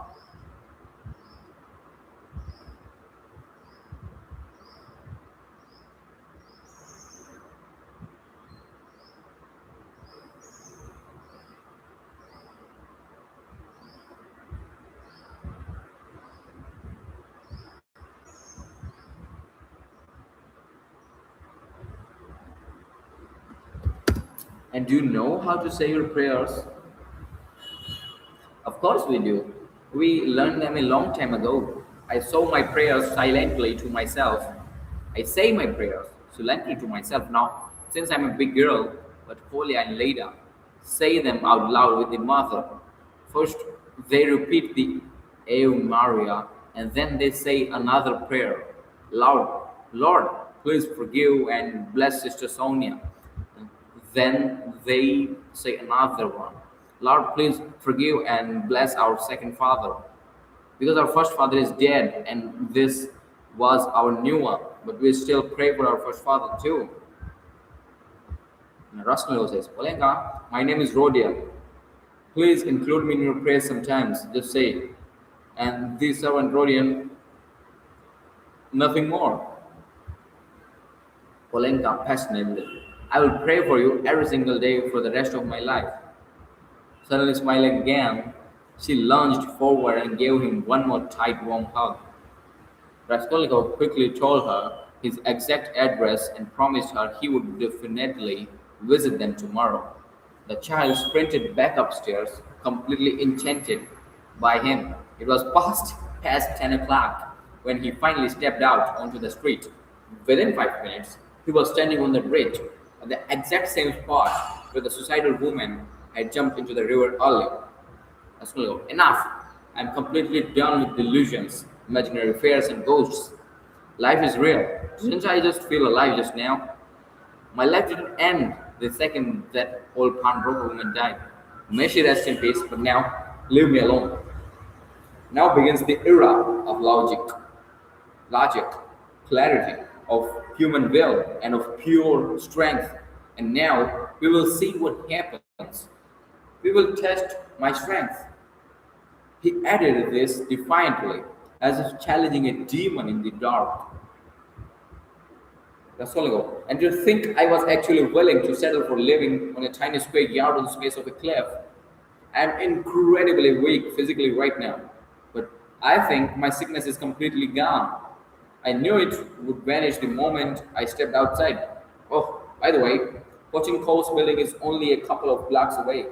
And do you know how to say your prayers? Of course we do. We learned them a long time ago. I say my prayers silently to myself. I say my prayers silently to myself now. Since I'm a big girl, but Polya and Leda say them out loud with the mother. First, they repeat the Ave Maria, and then they say another prayer. Lord, Lord, please forgive and bless Sister Sonia. Then they say another one. Lord, please forgive and bless our second father. Because our first father is dead and this was our new one. But we still pray for our first father too. And Raskolnikov says, Polenka, my name is Rodia. Please include me in your prayers sometimes. Just say, and the servant Rodian, nothing more. Polenka passionately. I will pray for you every single day for the rest of my life. Suddenly smiling again, she lunged forward and gave him one more tight, warm hug. Raskolnikov quickly told her his exact address and promised her he would definitely visit them tomorrow. The child sprinted back upstairs, completely enchanted by him. It was past 10 o'clock when he finally stepped out onto the street. Within 5 minutes, he was standing on the bridge at the exact same spot where the suicidal woman had jumped into the river earlier. Asmilo, enough! I'm completely done with delusions, imaginary affairs, and ghosts. Life is real. Didn't I just feel alive just now? My life didn't end the second that old pawnbroker woman died. May she rest in peace, but now, leave me alone. Now begins the era of logic, clarity, of human will, and of pure strength. And now we will see what happens. We will test my strength. He added this defiantly, as if challenging a demon in the dark. That's all ago. And to think I was actually willing to settle for living on a tiny square yard on the space of a cliff. I'm incredibly weak physically right now, but I think my sickness is completely gone. I knew it would vanish the moment I stepped outside. Oh, by the way, Coaching Cole's building is only a couple of blocks away.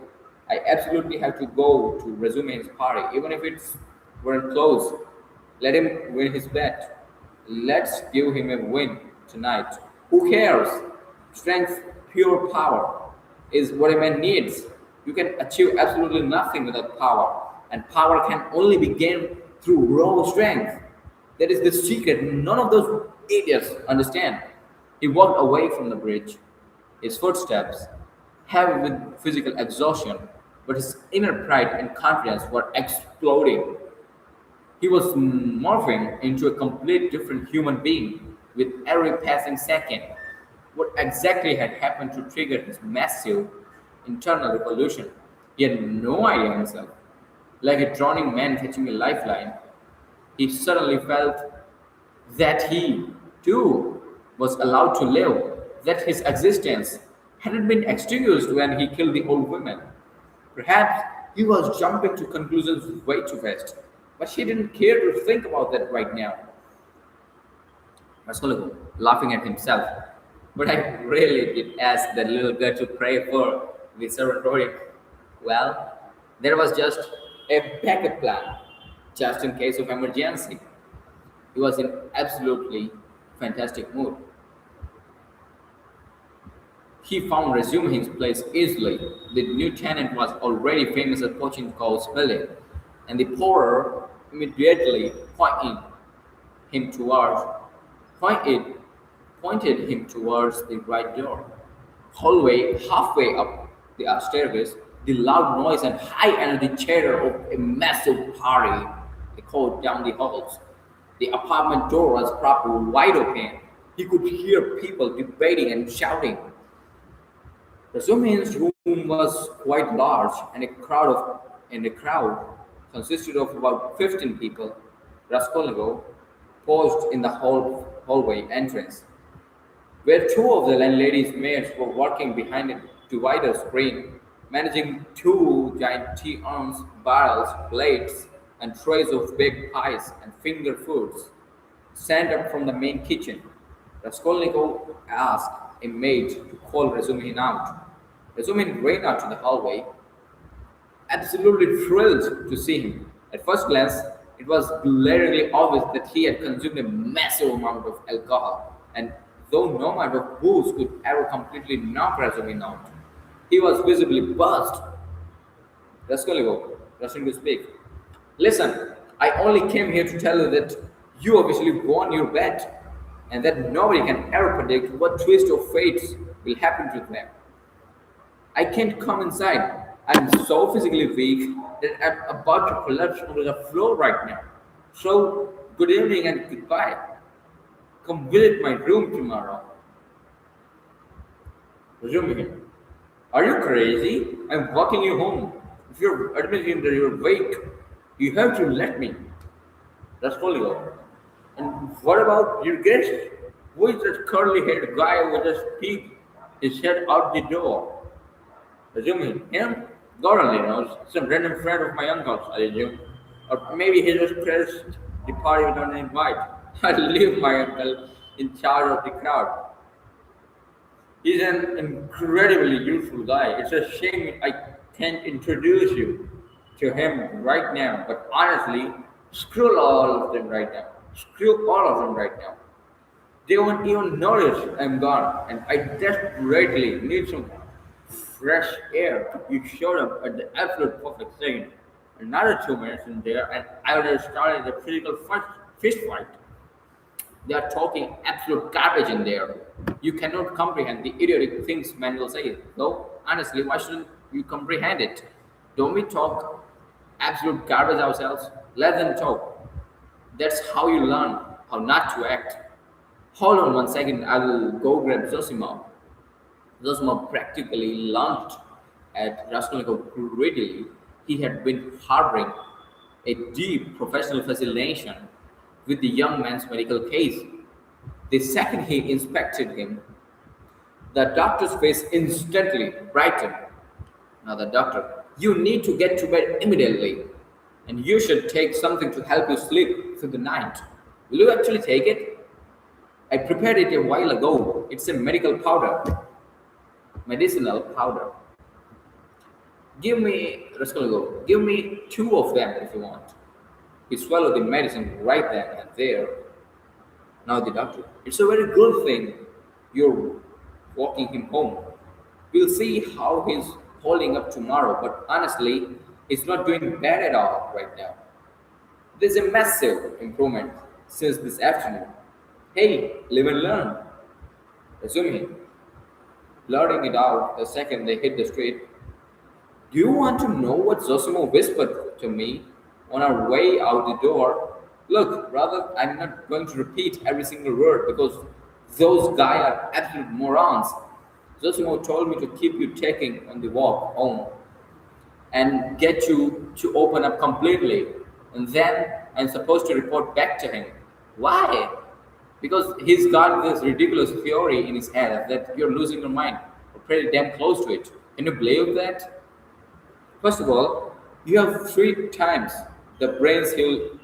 I absolutely have to go to resume his party, even if it's weren't close. Let him win his bet. Let's give him a win tonight. Who cares? Strength, pure power, is what a man needs. You can achieve absolutely nothing without power, and power can only be gained through raw strength. That is the secret none of those idiots understand. He walked away from the bridge, his footsteps heavy with physical exhaustion, but his inner pride and confidence were exploding. He was morphing into a complete different human being with every passing second. What exactly had happened to trigger his massive internal revolution? He had no idea himself. Like a drowning man catching a lifeline, he suddenly felt that he, too, was allowed to live, that his existence hadn't been extinguished when he killed the old woman. Perhaps he was jumping to conclusions way too fast, but he didn't care to think about that right now. Masologo, laughing at himself. But I really did ask that little girl to pray for the servant Rory. Well, there was just a backup plan, just in case of emergency. He was in absolutely fantastic mood. He found resume his place easily. The new tenant was already famous at poaching calls spelling, and the porter immediately him towards pointed pointed him towards the right door. Hallway halfway up the staircase, the loud noise and high energy chatter of a massive party echoed down the halls. The apartment door was propped wide open. He could hear people debating and shouting. The Zoomins room was quite large, and a crowd consisted of about 15 people. Raskolnikov paused in the hallway entrance, where two of the landlady's maids were working behind a divider screen, managing two giant tea urns, barrels, plates, and trays of baked pies and finger foods sent up from the main kitchen. Raskolnikov asked a maid to call Razumin out. Razumin ran out to the hallway, absolutely thrilled to see him. At first glance, it was glaringly obvious that he had consumed a massive amount of alcohol, and though no amount of booze could ever completely knock Razumin out, he was visibly buzzed. Raskolnikov, rushing to speak. Listen, I only came here to tell you that you obviously won your bet, and that nobody can ever predict what twist of fates will happen to them. I can't come inside. I'm so physically weak that I'm about to collapse onto the floor right now. So, good evening and goodbye. Come visit my room tomorrow. Resume. Are you crazy? I'm walking you home. If you're admitting that you're weak, you have to let me. That's Folio. And what about your guest? Who is that curly haired guy who just peeked his head out the door? Assuming him? God only knows. Some random friend of my uncle's, I assume. Or maybe he just crashed the party without an invite. I leave my uncle in charge of the crowd. He's an incredibly useful guy. It's a shame I can't introduce you to him right now, but honestly, screw all of them right now. Screw all of them right now. They won't even notice I'm gone, and I desperately need some fresh air. You showed up at the absolute perfect second. Another 2 minutes in there, and I would have started a physical fist fight. They are talking absolute garbage in there. You cannot comprehend the idiotic things men will say. Though, honestly, why shouldn't you comprehend it? Don't we talk absolute garbage ourselves? Let them talk. That's how you learn how not to act. Hold on 1 second, I will go grab Zosimo. Zosimo practically launched at Raskolnikov greedily. He had been harboring a deep professional fascination with the young man's medical case. The second he inspected him, the doctor's face instantly brightened. Now, the doctor, you need to get to bed immediately, and you should take something to help you sleep through the night. Will you actually take it? I prepared it a while ago. It's a medicinal powder. Raskolnikov, give me two of them if you want. He swallowed the medicine right then and there. Now the doctor, it's a very good thing you're walking him home. We'll see how he's holding up tomorrow, but honestly, he's not doing bad at all right now. There's a massive improvement since this afternoon. Hey, live and learn. Resume, blurting it out the second they hit the street. Do you want to know what Zosimo whispered to me on our way out the door? Look, brother, I'm not going to repeat every single word because those guys are absolute morons. Zosimo told me to keep you taking on the walk home and get you to open up completely. And then I'm supposed to report back to him. Why? Because he's got this ridiculous theory in his head that you're losing your mind or pretty damn close to it. Can you believe that? First of all, you have three times the brains he'll.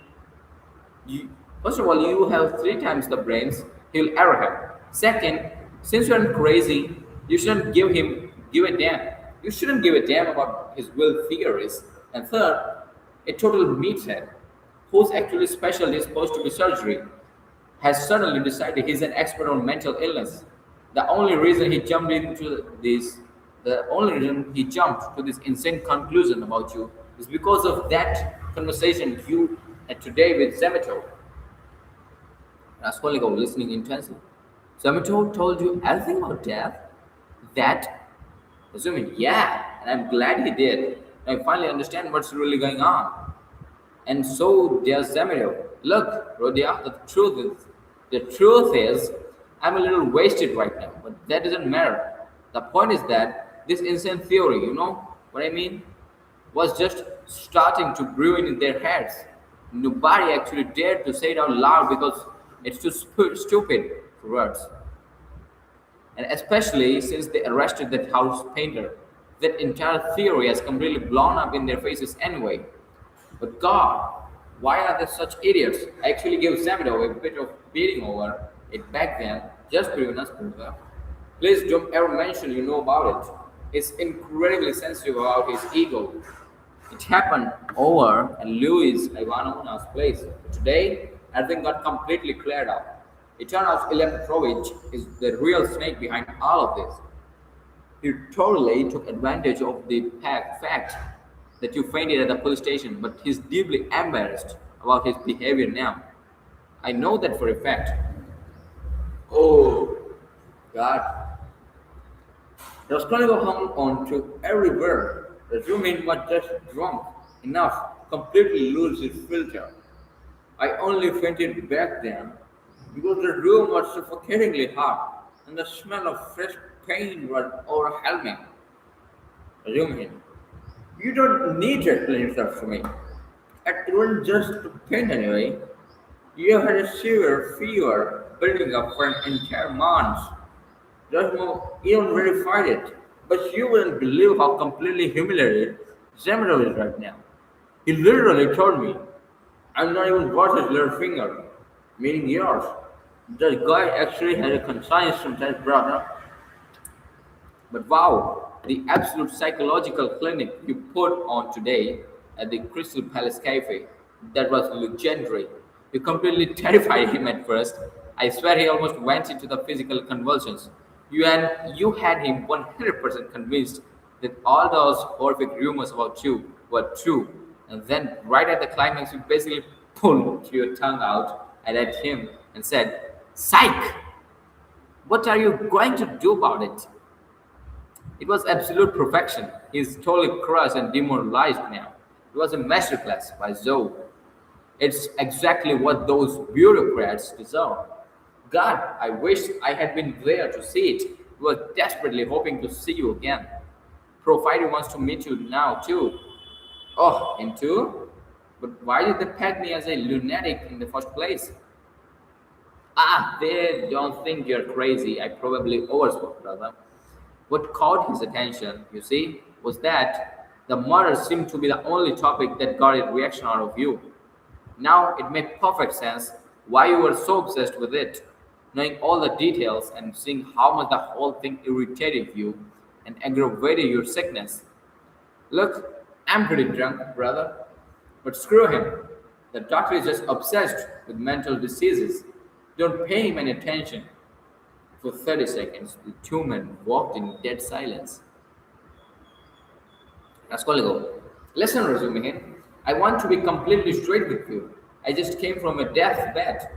First of all, you have three times the brains he'll ever have. Second, since you're crazy, you shouldn't give a damn. You shouldn't give a damn about his will theories. And third, a total meathead whose actually specialty is supposed to be surgery has suddenly decided he's an expert on mental illness. The only reason he jumped into this, the only reason he jumped to this insane conclusion about you is because of that conversation you had today with Zemeto. Raskolnikov listening intensely. Zemeto told you everything about death? That? Assuming, yeah, and I'm glad he did. I finally understand what's really going on. And so does Zemeto. Look, Rodia, the truth is, I'm a little wasted right now, but that doesn't matter. The point is that this insane theory, you know what I mean, was just starting to brew in their heads. Nobody actually dared to say it out loud because it's too stupid for words. And especially since they arrested that house painter, that entire theory has completely blown up in their faces anyway. But God, why are they such idiots? I actually gave Samuel a bit of beating over it back then, just between us, brother. Please don't ever mention you know about it. He's incredibly sensitive about his ego. It happened over at Louis Ivanovna's place. Today, everything got completely cleared up. It turned out Ilya Petrovich is the real snake behind all of this. He totally took advantage of the fact that you fainted at the police station, but he's deeply embarrassed about his behavior now. I know that for a fact. Oh, God. Raskolnikov hung on to every word. The roommate was just drunk enough, completely lose his filter. I only fainted back then because the room was suffocatingly hot and the smell of fresh paint was overwhelming. Roommate, you don't need to explain yourself to me. It wasn't just paint anyway. You had a severe fever building up for an entire month. Rasmo even verified it. But you wouldn't believe how completely humiliated Zamorov is right now. He literally told me, I'm not even worth his little finger, meaning yours. The guy actually had a conscience sometimes, brother. But wow, the absolute psychological clinic you put on today at the Crystal Palace Cafe, that was legendary. You completely terrified him at first. I swear he almost went into the physical convulsions. You had him 100% convinced that all those horrific rumors about you were true. And then, right at the climax, you basically pulled your tongue out and at him and said, "Psych! What are you going to do about it?" It was absolute perfection. He's totally crushed and demoralized now. It was a masterclass by Zoe. It's exactly what those bureaucrats deserve. God, I wish I had been there to see it. We were desperately hoping to see you again. Provider wants to meet you now too. Oh, him too? But why did they peg me as a lunatic in the first place? Ah, they don't think you're crazy. I probably overspoke, brother. What caught his attention, you see, was that the murder seemed to be the only topic that got a reaction out of you. Now it made perfect sense why you were so obsessed with it, knowing all the details and seeing how much the whole thing irritated you and aggravated your sickness. Look, I'm pretty drunk, brother, but screw him. The doctor is just obsessed with mental diseases. Don't pay him any attention. For 30 seconds, the two men walked in dead silence. Raskolnikov, listen, Razumihin. I want to be completely straight with you. I just came from a deathbed.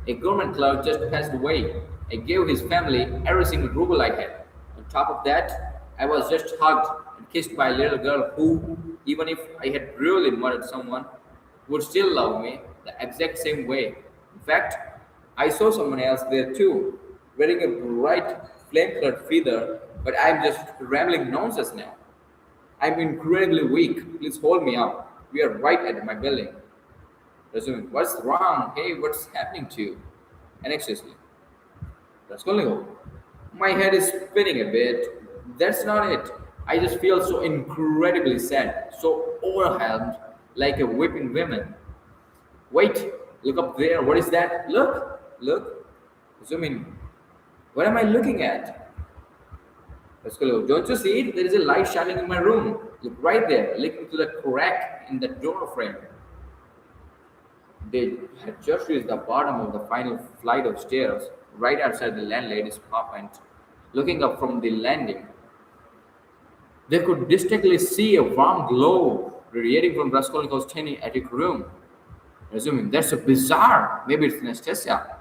A government clerk just passed away. I gave his family every single ruble I had. On top of that, I was just hugged and kissed by a little girl who, even if I had really murdered someone, would still love me the exact same way. In fact, I saw someone else there too, wearing a bright flame-colored feather, but I'm just rambling nonsense now. I'm incredibly weak. Please hold me up. We are right at my building. Resuming, what's wrong? Hey, what's happening to you? Anxiously. Raskolnikov, my head is spinning a bit. That's not it. I just feel so incredibly sad, so overwhelmed, like a whipping woman. Wait, look up there. What is that? Look. Zoom in. What am I looking at? Raskolnikov, don't you see it? There is a light shining in my room. Look right there, look into the crack in the door frame. They had just reached the bottom of the final flight of stairs, right outside the landlady's apartment. Looking up from the landing, they could distinctly see a warm glow radiating from Raskolnikov's tiny attic room. Assuming that's a bizarre. Maybe it's Nastasia.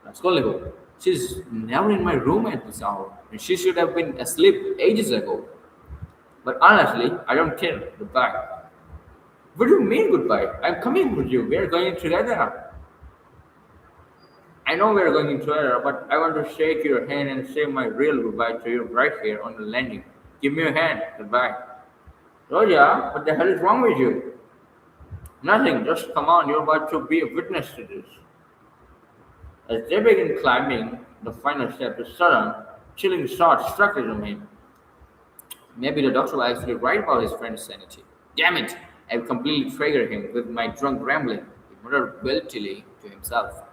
Raskolnikov, she's never in my room at this hour, and she should have been asleep ages ago. But honestly, I don't care. Goodbye. What do you mean goodbye? I'm coming with you. We are going together. I know we are going together, but I want to shake your hand and say my real goodbye to you right here on the landing. Give me your hand. Goodbye. Roja, what the hell is wrong with you? Nothing. Just come on. You're about to be a witness to this. As they begin climbing the final step, a sudden, chilling thought struck him. Maybe the doctor was actually right about his friend's sanity. Damn it! I've completely triggered him with my drunk rambling, he muttered guiltily to himself.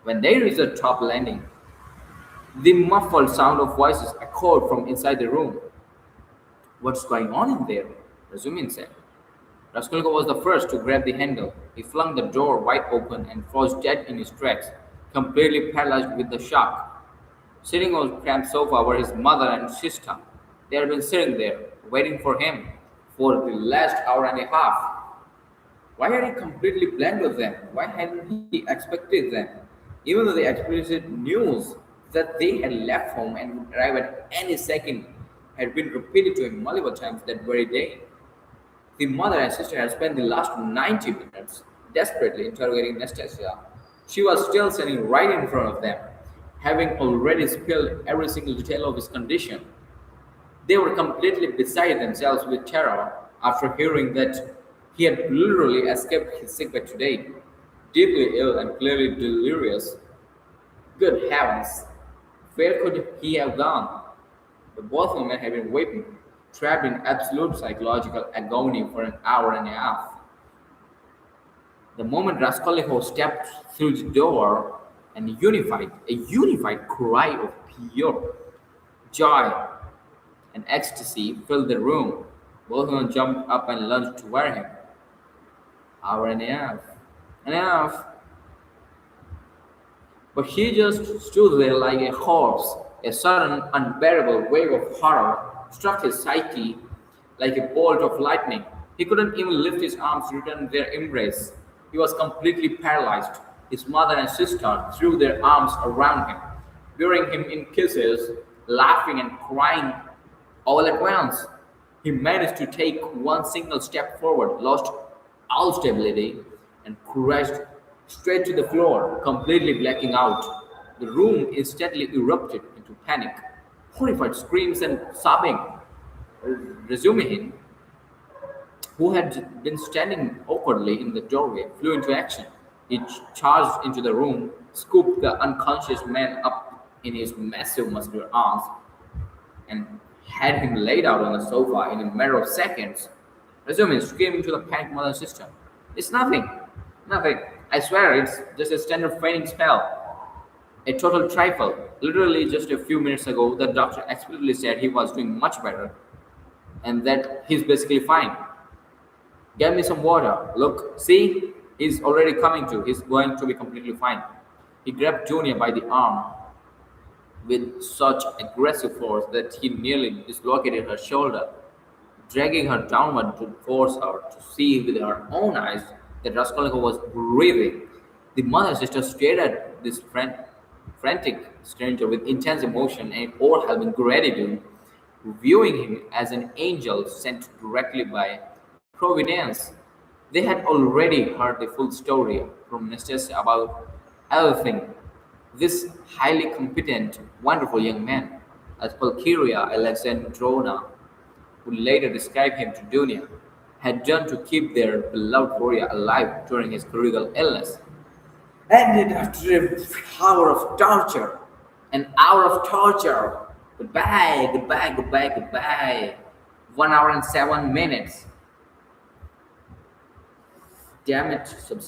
When they reached the top landing, the muffled sound of voices echoed from inside the room. What's going on in there? Razumin said. Raskolnikov was the first to grab the handle. He flung the door wide open and froze dead in his tracks, completely paralyzed with the shock. Sitting on the cramped sofa were his mother and sister. They had been sitting there, waiting for him for the last hour and a half. Why had he completely blanked with them? Why hadn't he expected them? Even though the explicit news that they had left home and would arrive at any second had been repeated to him multiple times that very day. The mother and sister had spent the last 90 minutes desperately interrogating Nastasia. She was still standing right in front of them, having already spilled every single detail of his condition. They were completely beside themselves with terror after hearing that he had literally escaped his sickbed today, deeply ill and clearly delirious. Good heavens, where could he have gone? The both women had been weeping, trapped in absolute psychological agony for an hour and a half. The moment Raskolnikov stepped through the door, and a unified cry of pure joy and ecstasy filled the room. Both of them jumped up and lunged toward him. Hour and a half. Enough. But he just stood there like a corpse. A sudden, unbearable wave of horror struck his psyche like a bolt of lightning. He couldn't even lift his arms to return their embrace. He was completely paralyzed. His mother and sister threw their arms around him, burying him in kisses, laughing and crying all at once. He managed to take one single step forward, lost all stability, and crashed straight to the floor, completely blacking out. The room instantly erupted into panic. Horrified screams and sobbing. Resume who had been standing awkwardly in the doorway, flew into action. He charged into the room, scooped the unconscious man up in his massive muscular arms, and had him laid out on the sofa in a matter of seconds. Resume screaming to the panicked mother and sister. It's nothing. Nothing. I swear it's just a standard fainting spell. A total trifle. Literally just a few minutes ago, the doctor explicitly said he was doing much better and that he's basically fine. Get me some water. Look, see? He's already coming to. He's going to be completely fine. He grabbed Junior by the arm with such aggressive force that he nearly dislocated her shoulder, dragging her downward to force her to see with her own eyes that Raskolnikov was breathing. The mother and sister stared at this frantic stranger with intense emotion and overwhelming gratitude, viewing him as an angel sent directly by Providence. They had already heard the full story from Nastasia about everything this highly competent, wonderful young man, as Pulcheria Alexandrovna would later describe him to Dunia, had done to keep their beloved warrior alive during his critical illness. Ended after an hour of torture. An hour of torture. Goodbye, goodbye, goodbye, goodbye. 1 hour and 7 minutes. Damn it,